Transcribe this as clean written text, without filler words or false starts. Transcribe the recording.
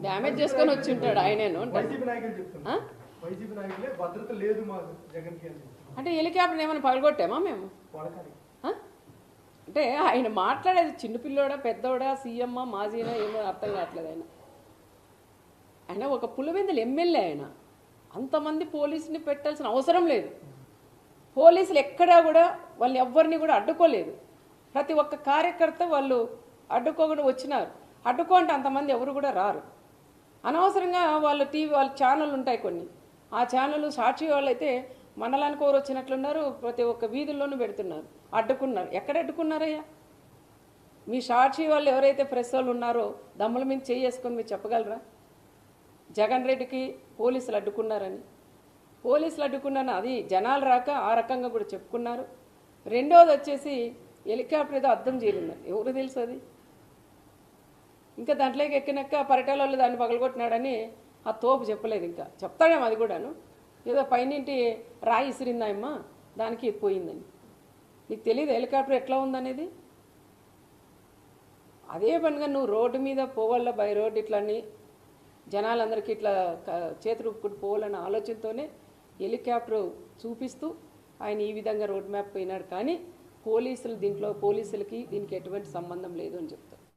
Damage చేసుకొని వచ్చి ఉంటాడు ఆయనేను అంటే హెలికాప్టర్ ఏమైనా పగలగొట్టామా మేము అంటే ఆయన మాట్లాడేది చిన్నపిల్లోడా పెద్దోడా సీఎమ్మా మాజీనా ఏమో అర్థం కావట్లేదు ఆయన ఒక పులివెందులు ఎమ్మెల్యే ఆయన అంతమంది పోలీసుని పెట్టాల్సిన అవసరం లేదు. పోలీసులు ఎక్కడా కూడా వాళ్ళు ఎవ్వరిని కూడా అడ్డుకోలేదు. ప్రతి ఒక్క కార్యకర్త వాళ్ళు అడ్డుకోకుండా వచ్చినారు. అడ్డుకో అంటే అంతమంది ఎవరు కూడా రారు. అనవసరంగా వాళ్ళ వాళ్ళ ఛానళ్ళు ఉంటాయి కొన్ని, ఆ ఛానళ్ళు సాక్షి వాళ్ళు అయితే మండలానికి ఎవరు వచ్చినట్లున్నారు, ప్రతి ఒక్క వీధుల్లోనూ పెడుతున్నారు. అడ్డుకున్నారు. ఎక్కడ అడ్డుకున్నారయ్యా? మీ సాక్షి వాళ్ళు ఎవరైతే ప్రెస్ వాళ్ళు ఉన్నారో దమ్ముల మీద చేసుకొని మీరు చెప్పగలరా జగన్ రెడ్డికి పోలీసులు అడ్డుకున్నారని? పోలీసులు అడ్డుకున్నారని అది జనాలు రాక ఆ రకంగా కూడా చెప్పుకున్నారు. రెండోది వచ్చేసి హెలికాప్టర్ ఏదో అద్దం చేరిందని ఎవరు తెలుసు అది. ఇంకా దాంట్లోకి ఎక్కినాక పరిటాల వాళ్ళు దాన్ని పగలగొట్టినాడని ఆ తోపు చెప్పలేదు. ఇంకా చెప్తాడేమో అది కూడాను, ఏదో పైనింటి రాయి ఇసిరిందాయమ్మా దానికి పోయిందని. నీకు తెలియదు హెలికాప్టర్ ఎట్లా ఉందనేది? అదే పనిగా నువ్వు రోడ్డు మీద పోవాల బై రోడ్ ఇట్లని జనాలందరికీ ఇట్లా చేతులు ఊపుకుంటూ పోవాలన్న ఆలోచనతోనే హెలికాప్టర్ చూపిస్తూ ఆయన ఈ విధంగా రోడ్ మ్యాప్ పోయినాడు. కానీ పోలీసులు దీంట్లో పోలీసులకి దీనికి ఎటువంటి సంబంధం లేదు అని చెప్తారు.